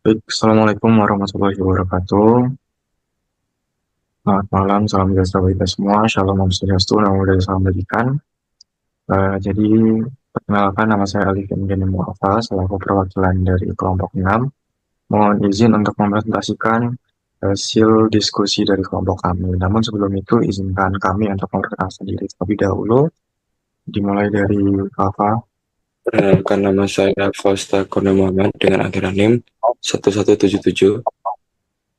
Baik, Assalamualaikum warahmatullahi wabarakatuh. Selamat malam, salam sejahtera bagi kita semua. Shalom Om Swastiastu, namo Buddhaya, salam kebajikan. Jadi, perkenalkan nama saya Ali Kenggeni Muafa, selaku perwakilan dari kelompok 6. Mohon izin untuk mempresentasikan hasil diskusi dari kelompok kami. Namun sebelum itu, izinkan kami untuk memperkenalkan diri terlebih dahulu. Dimulai dari Kakak. Perkenalkan nama saya Fausta Kurnia Muhammad dengan akhiran NIM 1177.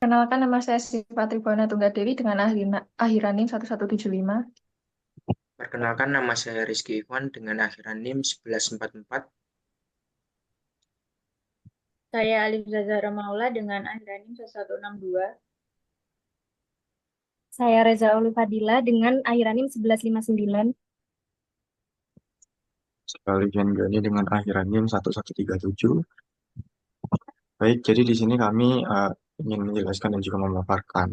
Kenalkan nama saya Siva Tribona Tunggadewi dengan akhiran NIM 1175. Perkenalkan nama saya Rizky Ikhwan dengan akhiran NIM 1144. Saya Alif Zazara Maula dengan akhiran NIM 1162. Saya Reza Ulufadila dengan akhiran NIM 1159. Sekali Gani dengan akhiran NIM 1137. Baik, jadi di sini kami ingin menjelaskan dan juga memaparkan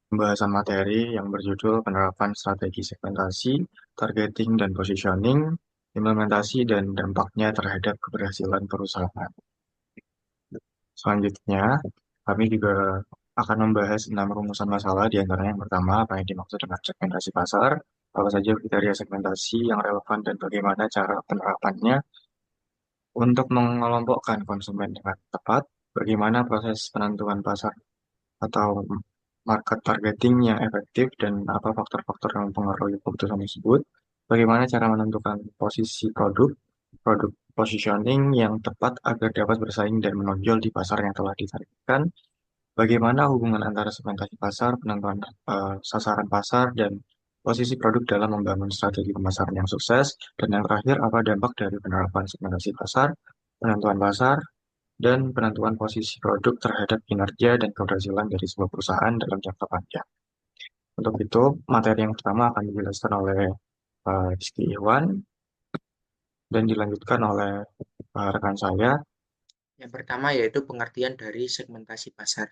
pembahasan materi yang berjudul penerapan strategi segmentasi, targeting, dan positioning, implementasi, dan dampaknya terhadap keberhasilan perusahaan. Selanjutnya, kami juga akan membahas 6 rumusan masalah, di antaranya yang pertama, apa yang dimaksud dengan segmentasi pasar, apa saja kriteria segmentasi yang relevan, dan bagaimana cara penerapannya untuk mengelompokkan konsumen dengan tepat, bagaimana proses penentuan pasar atau market targeting yang efektif dan apa faktor-faktor yang mempengaruhi keputusan tersebut, bagaimana cara menentukan posisi produk, produk positioning yang tepat agar dapat bersaing dan menonjol di pasar yang telah ditargetkan, bagaimana hubungan antara segmentasi pasar, penentuan sasaran pasar, dan posisi produk dalam membangun strategi pemasaran yang sukses, dan yang terakhir, apa dampak dari penerapan segmentasi pasar, penentuan pasar, dan penentuan posisi produk terhadap kinerja dan keberhasilan dari sebuah perusahaan dalam jangka panjang. Untuk itu, materi yang pertama akan dijelaskan oleh Rizky Iwan dan dilanjutkan oleh rekan saya. Yang pertama yaitu pengertian dari segmentasi pasar.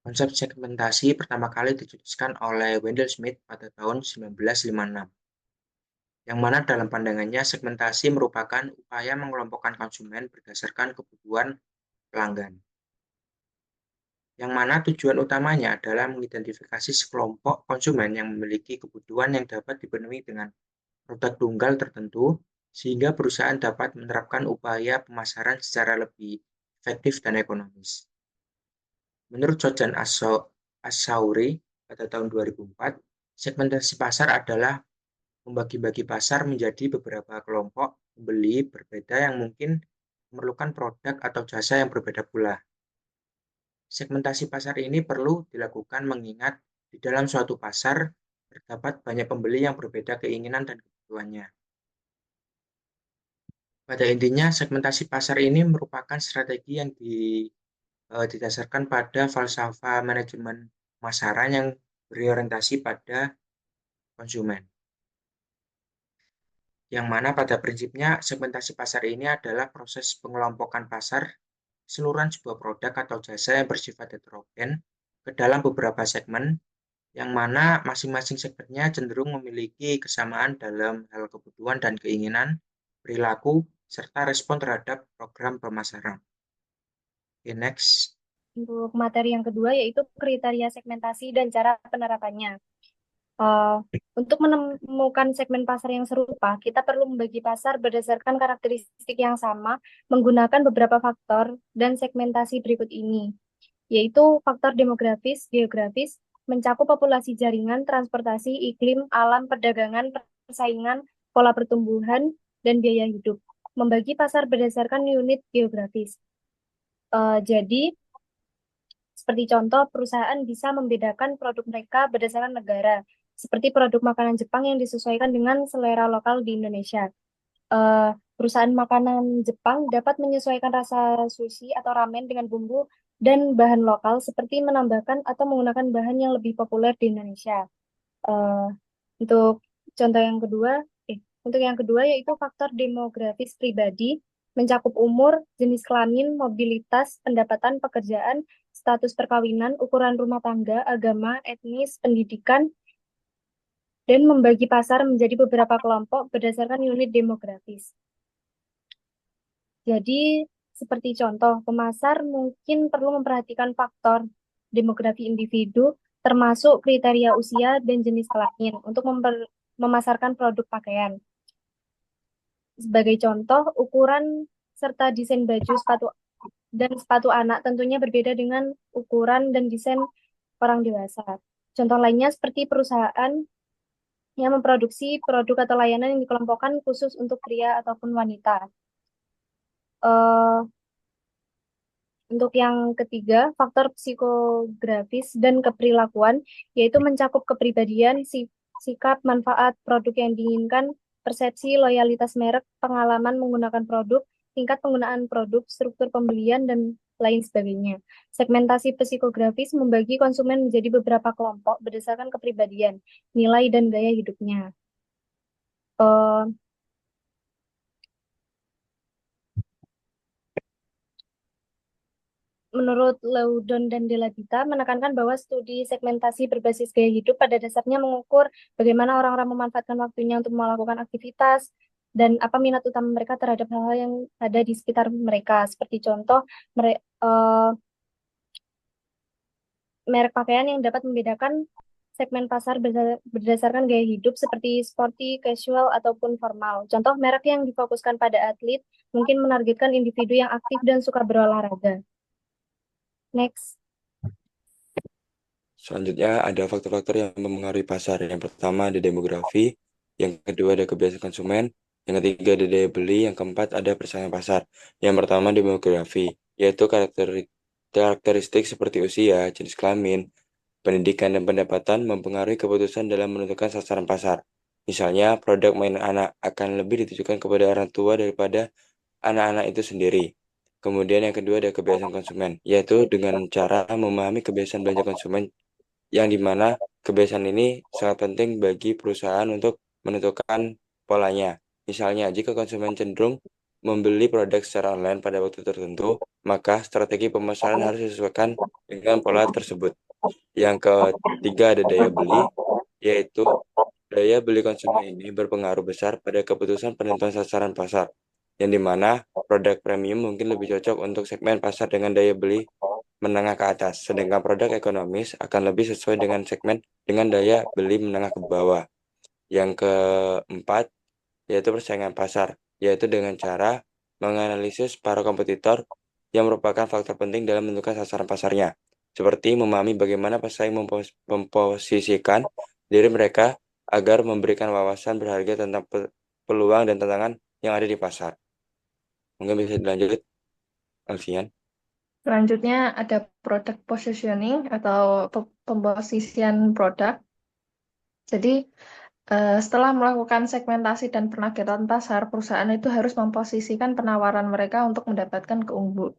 Konsep segmentasi pertama kali dicetuskan oleh Wendell Smith pada tahun 1956. Yang mana dalam pandangannya segmentasi merupakan upaya mengelompokkan konsumen berdasarkan kebutuhan pelanggan. Yang mana tujuan utamanya adalah mengidentifikasi sekelompok konsumen yang memiliki kebutuhan yang dapat dipenuhi dengan produk tunggal tertentu, sehingga perusahaan dapat menerapkan upaya pemasaran secara lebih efektif dan ekonomis. Menurut Jojan Assaouri pada tahun 2004, segmentasi pasar adalah membagi-bagi pasar menjadi beberapa kelompok pembeli berbeda yang mungkin memerlukan produk atau jasa yang berbeda pula. Segmentasi pasar ini perlu dilakukan mengingat di dalam suatu pasar terdapat banyak pembeli yang berbeda keinginan dan kebutuhannya. Pada intinya, segmentasi pasar ini merupakan strategi yang didasarkan pada falsafah manajemen pemasaran yang berorientasi pada konsumen. Yang mana pada prinsipnya segmentasi pasar ini adalah proses pengelompokan pasar keseluruhan sebuah produk atau jasa yang bersifat heterogen ke dalam beberapa segmen, yang mana masing-masing segmennya cenderung memiliki kesamaan dalam hal kebutuhan dan keinginan, perilaku, serta respon terhadap program pemasaran. Oke, next. Untuk materi yang kedua yaitu kriteria segmentasi dan cara penerapannya. Untuk menemukan segmen pasar yang serupa, kita perlu membagi pasar berdasarkan karakteristik yang sama menggunakan beberapa faktor dan segmentasi berikut ini, yaitu faktor demografis, geografis, mencakup populasi jaringan, transportasi, iklim, alam, perdagangan, persaingan, pola pertumbuhan, dan biaya hidup. Membagi pasar berdasarkan unit geografis. Jadi, seperti contoh, perusahaan bisa membedakan produk mereka berdasarkan negara, seperti produk makanan Jepang yang disesuaikan dengan selera lokal di Indonesia. Perusahaan makanan Jepang dapat menyesuaikan rasa sushi atau ramen dengan bumbu dan bahan lokal, seperti menambahkan atau menggunakan bahan yang lebih populer di Indonesia. Untuk contoh yang kedua, untuk yang kedua yaitu faktor demografis pribadi, mencakup umur, jenis kelamin, mobilitas, pendapatan, pekerjaan, status perkawinan, ukuran rumah tangga, agama, etnis, pendidikan, dan membagi pasar menjadi beberapa kelompok berdasarkan unit demografis. Jadi, Seperti contoh, pemasar mungkin perlu memperhatikan faktor demografi individu, termasuk kriteria usia dan jenis kelamin untuk memasarkan produk pakaian. Sebagai contoh, ukuran serta desain baju, sepatu, dan sepatu anak tentunya berbeda dengan ukuran dan desain orang dewasa. Contoh lainnya seperti perusahaan yang memproduksi produk atau layanan yang dikelompokkan khusus untuk pria ataupun wanita. Eh, untuk yang ketiga, faktor psikografis dan keperilakuan, yaitu mencakup kepribadian, sikap, manfaat, produk yang diinginkan, persepsi, loyalitas merek, pengalaman menggunakan produk, tingkat penggunaan produk, struktur pembelian, dan lain sebagainya. Segmentasi psikografis membagi konsumen menjadi beberapa kelompok berdasarkan kepribadian, nilai, dan gaya hidupnya. Eh, Menurut Loudon dan Deladita, menekankan bahwa studi segmentasi berbasis gaya hidup pada dasarnya mengukur bagaimana orang-orang memanfaatkan waktunya untuk melakukan aktivitas dan apa minat utama mereka terhadap hal-hal yang ada di sekitar mereka. Seperti contoh, merek pakaian yang dapat membedakan segmen pasar berdasarkan gaya hidup seperti sporty, casual, ataupun formal. Contoh merek yang difokuskan pada atlet mungkin menargetkan individu yang aktif dan suka berolahraga. Next. Selanjutnya ada faktor-faktor yang mempengaruhi pasar. Yang pertama ada demografi, yang kedua ada kebiasaan konsumen, yang ketiga ada daya beli, yang keempat ada persaingan pasar. Yang pertama demografi, yaitu karakteristik seperti usia, jenis kelamin, pendidikan, dan pendapatan mempengaruhi keputusan dalam menentukan sasaran pasar. Misalnya, produk mainan anak akan lebih ditujukan kepada orang tua daripada anak-anak itu sendiri. Kemudian yang kedua ada kebiasaan konsumen, yaitu dengan cara memahami kebiasaan belanja konsumen yang dimana kebiasaan ini sangat penting bagi perusahaan untuk menentukan polanya. Misalnya, jika konsumen cenderung membeli produk secara online pada waktu tertentu, maka strategi pemasaran harus disesuaikan dengan pola tersebut. Yang ketiga ada daya beli, yaitu daya beli konsumen ini berpengaruh besar pada keputusan penentuan sasaran pasar, yang dimana produk premium mungkin lebih cocok untuk segmen pasar dengan daya beli menengah ke atas, sedangkan produk ekonomis akan lebih sesuai dengan segmen dengan daya beli menengah ke bawah. Yang keempat, yaitu persaingan pasar, yaitu dengan cara menganalisis para kompetitor yang merupakan faktor penting dalam menentukan sasaran pasarnya, seperti memahami bagaimana pesaing memposisikan diri mereka agar memberikan wawasan berharga tentang peluang dan tantangan yang ada di pasar. Mungkin bisa dilanjut, Alfian. Selanjutnya ada product positioning atau pemposisian produk. Jadi setelah melakukan segmentasi dan penagihan pasar, perusahaan itu harus memposisikan penawaran mereka untuk mendapatkan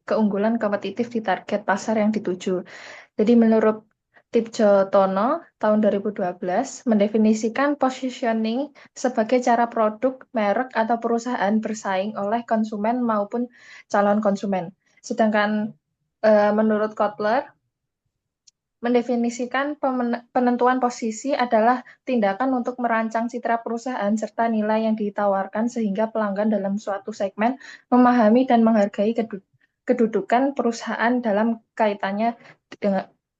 keunggulan kompetitif di target pasar yang dituju. Jadi menurut Tipjo Tono tahun 2012 mendefinisikan positioning sebagai cara produk, merek, atau perusahaan bersaing oleh konsumen maupun calon konsumen. Sedangkan menurut Kotler, mendefinisikan penentuan posisi adalah tindakan untuk merancang citra perusahaan serta nilai yang ditawarkan sehingga pelanggan dalam suatu segmen memahami dan menghargai kedudukan perusahaan dalam kaitannya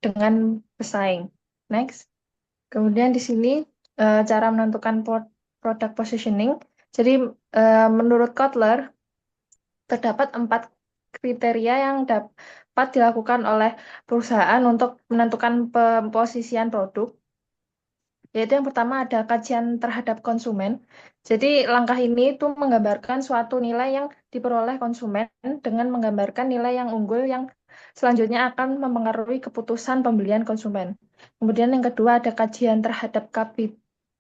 dengan pesaing. Next. Kemudian di sini cara menentukan product positioning. Jadi menurut Kotler terdapat 4 kriteria yang dapat dilakukan oleh perusahaan untuk menentukan pemposisian produk. Yaitu yang pertama ada kajian terhadap konsumen. Jadi langkah ini itu menggambarkan suatu nilai yang diperoleh konsumen dengan menggambarkan nilai yang unggul yang selanjutnya akan mempengaruhi keputusan pembelian konsumen. Kemudian yang kedua ada kajian terhadap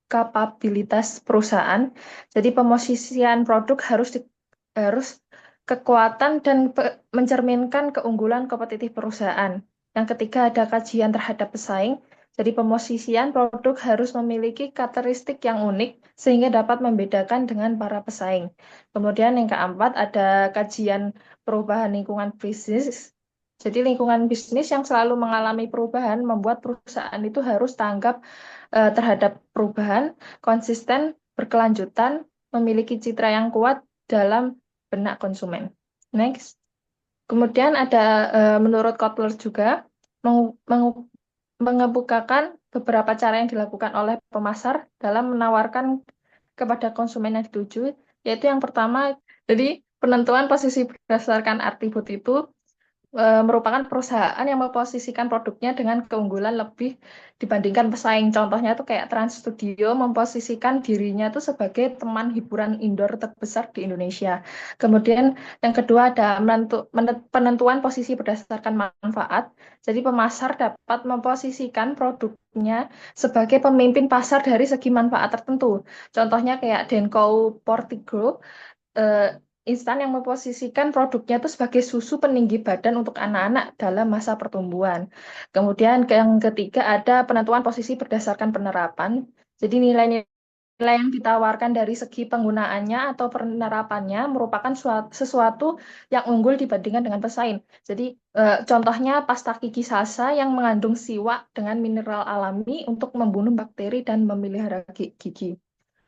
kapabilitas perusahaan. Jadi pemosisian produk harus kekuatan dan mencerminkan keunggulan kompetitif perusahaan. Yang ketiga ada kajian terhadap pesaing. Jadi pemosisian produk harus memiliki karakteristik yang unik sehingga dapat membedakan dengan para pesaing. Kemudian yang keempat ada kajian perubahan lingkungan bisnis. Jadi lingkungan bisnis yang selalu mengalami perubahan membuat perusahaan itu harus tanggap terhadap perubahan, konsisten, berkelanjutan, memiliki citra yang kuat dalam benak konsumen. Next. Kemudian ada menurut Kotler juga mengemukakan beberapa cara yang dilakukan oleh pemasar dalam menawarkan kepada konsumen yang dituju, yaitu yang pertama, jadi penentuan posisi berdasarkan atribut itu merupakan perusahaan yang memposisikan produknya dengan keunggulan lebih dibandingkan pesaing. Contohnya tuh kayak Trans Studio memposisikan dirinya tuh sebagai teman hiburan indoor terbesar di Indonesia. Kemudian yang kedua ada penentuan posisi berdasarkan manfaat. Jadi pemasar dapat memposisikan produknya sebagai pemimpin pasar dari segi manfaat tertentu. Contohnya kayak Denko Portigo, instan yang memposisikan produknya itu sebagai susu peninggi badan untuk anak-anak dalam masa pertumbuhan. Kemudian yang ketiga ada penentuan posisi berdasarkan penerapan. Jadi nilai-nilai yang ditawarkan dari segi penggunaannya atau penerapannya merupakan sesuatu yang unggul dibandingkan dengan pesaing. Jadi contohnya pasta gigi Sasa yang mengandung siwak dengan mineral alami untuk membunuh bakteri dan memelihara gigi.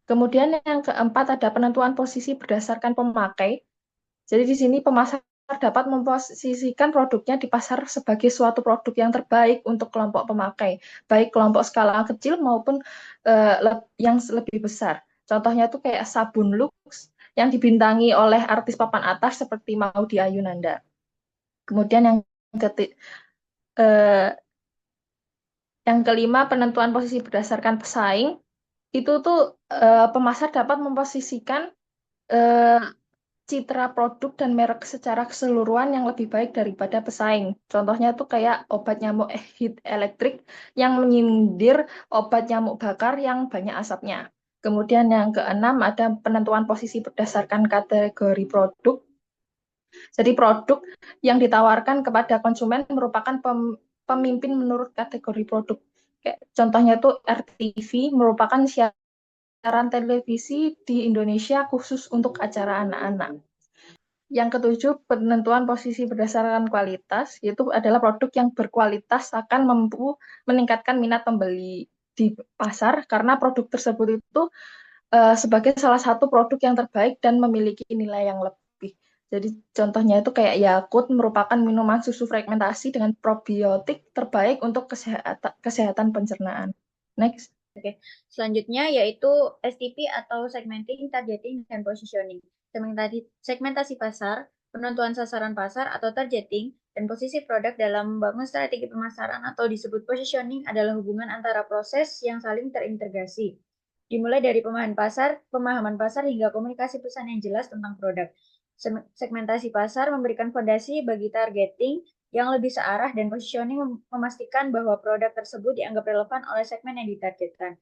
Kemudian yang keempat ada penentuan posisi berdasarkan pemakai. Jadi di sini pemasar dapat memposisikan produknya di pasar sebagai suatu produk yang terbaik untuk kelompok pemakai, baik kelompok skala kecil maupun yang lebih besar. Contohnya tuh kayak sabun Lux yang dibintangi oleh artis papan atas seperti Maudy Ayunanda. Kemudian eh, yang kelima penentuan posisi berdasarkan pesaing itu tuh pemasar dapat memposisikan eh, citra produk dan merek secara keseluruhan yang lebih baik daripada pesaing. Contohnya tuh kayak obat nyamuk heat elektrik yang menyindir obat nyamuk bakar yang banyak asapnya. Kemudian yang keenam ada penentuan posisi berdasarkan kategori produk. Jadi produk yang ditawarkan kepada konsumen merupakan pemimpin menurut kategori produk. Kayak contohnya tuh RTV merupakan siaran televisi di Indonesia khusus untuk acara anak-anak. Yang ketujuh, penentuan posisi berdasarkan kualitas, yaitu adalah produk yang berkualitas akan mampu meningkatkan minat pembeli di pasar karena produk tersebut itu sebagai salah satu produk yang terbaik dan memiliki nilai yang lebih. Jadi contohnya itu kayak Yakult merupakan minuman susu fragmentasi dengan probiotik terbaik untuk kesehatan pencernaan. Next. Oke, selanjutnya yaitu STP atau Segmenting, Targeting, dan Positioning. Segmentasi pasar, penentuan sasaran pasar atau targeting, dan posisi produk dalam membangun strategi pemasaran atau disebut positioning adalah hubungan antara proses yang saling terintegrasi. Dimulai dari pemahaman pasar hingga komunikasi pesan yang jelas tentang produk. Segmentasi pasar memberikan fondasi bagi targeting yang lebih searah dan positioning memastikan bahwa produk tersebut dianggap relevan oleh segmen yang ditargetkan.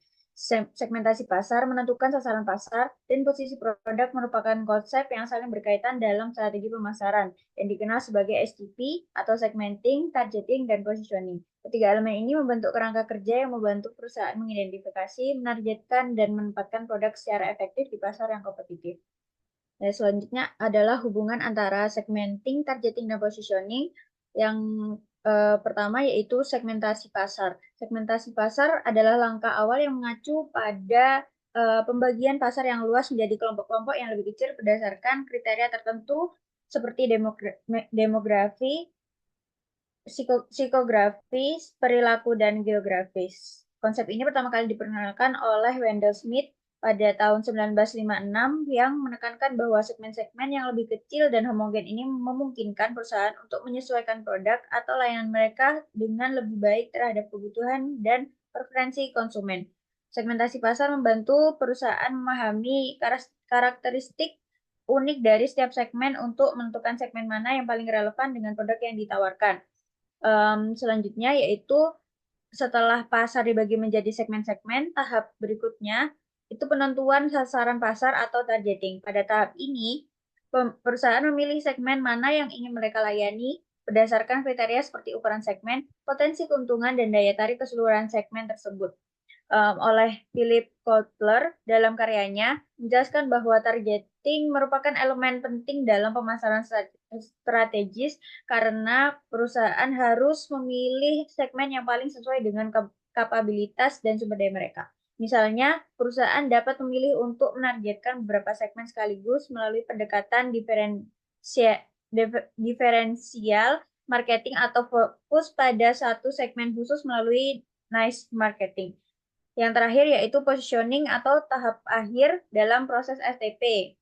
Segmentasi pasar menentukan sasaran pasar dan posisi produk merupakan konsep yang saling berkaitan dalam strategi pemasaran yang dikenal sebagai STP atau Segmenting, Targeting, dan Positioning. Ketiga elemen ini membentuk kerangka kerja yang membantu perusahaan mengidentifikasi, menargetkan, dan menempatkan produk secara efektif di pasar yang kompetitif. Dan selanjutnya adalah hubungan antara segmenting, targeting, dan positioning. Yang pertama yaitu segmentasi pasar. Segmentasi pasar adalah langkah awal yang mengacu pada pembagian pasar yang luas menjadi kelompok-kelompok yang lebih kecil berdasarkan kriteria tertentu seperti demografi, psikografis, perilaku, dan geografis. Konsep ini pertama kali diperkenalkan oleh Wendell Smith pada tahun 1956 yang menekankan bahwa segmen-segmen yang lebih kecil dan homogen ini memungkinkan perusahaan untuk menyesuaikan produk atau layanan mereka dengan lebih baik terhadap kebutuhan dan preferensi konsumen. Segmentasi pasar membantu perusahaan memahami karakteristik unik dari setiap segmen untuk menentukan segmen mana yang paling relevan dengan produk yang ditawarkan. Selanjutnya yaitu setelah pasar dibagi menjadi segmen-segmen, tahap berikutnya itu penentuan sasaran pasar atau targeting. Pada tahap ini, perusahaan memilih segmen mana yang ingin mereka layani berdasarkan kriteria seperti ukuran segmen, potensi keuntungan, dan daya tarik keseluruhan segmen tersebut. Oleh Philip Kotler dalam karyanya menjelaskan bahwa targeting merupakan elemen penting dalam pemasaran strategis karena perusahaan harus memilih segmen yang paling sesuai dengan kapabilitas dan sumber daya mereka. Misalnya, perusahaan dapat memilih untuk menargetkan beberapa segmen sekaligus melalui pendekatan diferensial marketing atau fokus pada satu segmen khusus melalui niche marketing. Yang terakhir yaitu positioning atau tahap akhir dalam proses STP.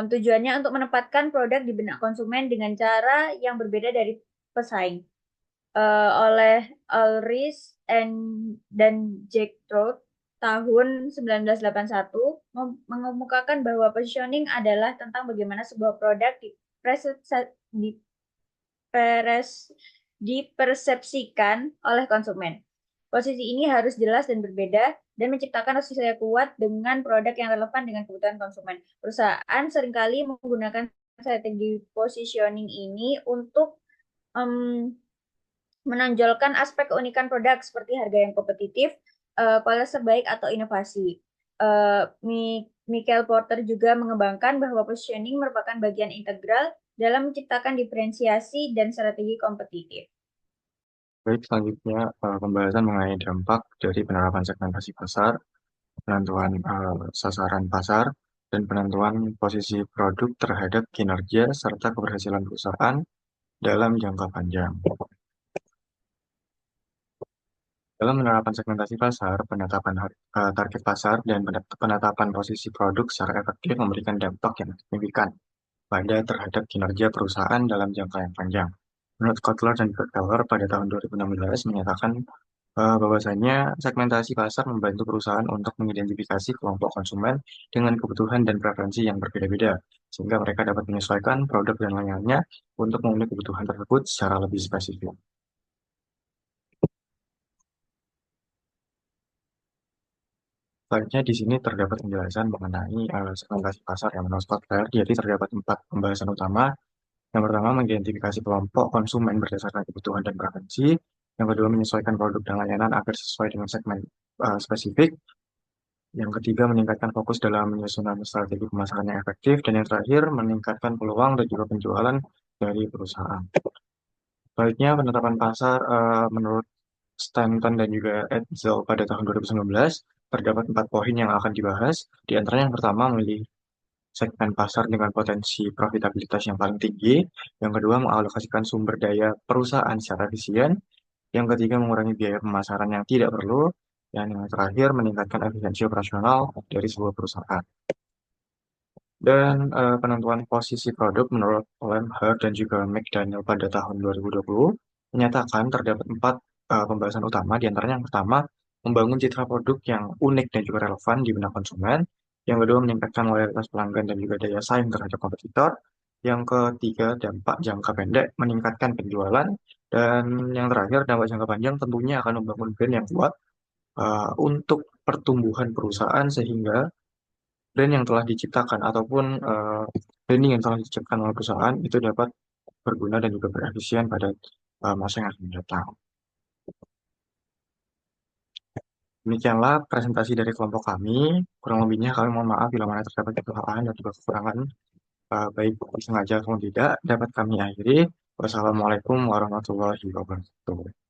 Tujuannya untuk menempatkan produk di benak konsumen dengan cara yang berbeda dari pesaing. Oleh Ulrich dan Jack Trout tahun 1981 mengemukakan bahwa positioning adalah tentang bagaimana sebuah produk dipersepsikan oleh konsumen. Posisi ini harus jelas dan berbeda dan menciptakan asosiasi kuat dengan produk yang relevan dengan kebutuhan konsumen. Perusahaan seringkali menggunakan strategi positioning ini untuk menonjolkan aspek keunikan produk seperti harga yang kompetitif, kualitas terbaik atau inovasi. Michael Porter juga mengembangkan bahwa positioning merupakan bagian integral dalam menciptakan diferensiasi dan strategi kompetitif. Baik, selanjutnya pembahasan mengenai dampak dari penerapan segmentasi pasar, penentuan sasaran pasar, dan penentuan posisi produk terhadap kinerja serta keberhasilan perusahaan dalam jangka panjang. Dalam penerapan segmentasi pasar, penetapan target pasar, dan penetapan posisi produk secara efektif memberikan dampak yang signifikan terhadap kinerja perusahaan dalam jangka yang panjang. Menurut Kotler dan Keller pada tahun 2016 menyatakan bahwasanya segmentasi pasar membantu perusahaan untuk mengidentifikasi kelompok konsumen dengan kebutuhan dan preferensi yang berbeda-beda, sehingga mereka dapat menyesuaikan produk dan layanannya untuk memenuhi kebutuhan tersebut secara lebih spesifik. Selanjutnya di sini terdapat penjelasan mengenai segmentasi pasar yang menurut Kotler, jadi terdapat 4 pembahasan utama. Yang pertama, mengidentifikasi kelompok konsumen berdasarkan kebutuhan dan preferensi. Yang kedua, menyesuaikan produk dan layanan agar sesuai dengan segmen spesifik. Yang ketiga, meningkatkan fokus dalam menyusun strategi pemasaran yang efektif. Dan yang terakhir, meningkatkan peluang dan juga penjualan dari perusahaan. Selanjutnya, penetapan pasar menurut Stanton dan juga Edsel pada tahun 2019, terdapat 4 poin yang akan dibahas. Di antaranya yang pertama, memilih segmen pasar dengan potensi profitabilitas yang paling tinggi. Yang kedua, mengalokasikan sumber daya perusahaan secara efisien. Yang ketiga, mengurangi biaya pemasaran yang tidak perlu. Dan yang terakhir, meningkatkan efisiensi operasional dari sebuah perusahaan. Dan penentuan posisi produk menurut Lemher dan juga McDaniel pada tahun 2020 menyatakan terdapat 4 pembahasan utama. Di antaranya yang pertama, membangun citra produk yang unik dan juga relevan di benak konsumen. Yang kedua, meningkatkan loyalitas pelanggan dan juga daya saing terhadap kompetitor. Yang ketiga, dampak jangka pendek, meningkatkan penjualan. Dan yang terakhir, dampak jangka panjang tentunya akan membangun brand yang kuat untuk pertumbuhan perusahaan sehingga brand yang telah diciptakan ataupun branding yang telah diciptakan oleh perusahaan itu dapat berguna dan juga berefisien pada masa yang akan datang. Demikianlah presentasi dari kelompok kami. Kurang lebihnya kami mohon maaf bila mana terdapat kesalahan dan juga kekurangan baik sengaja atau tidak dapat kami akhiri. Wassalamualaikum warahmatullahi wabarakatuh.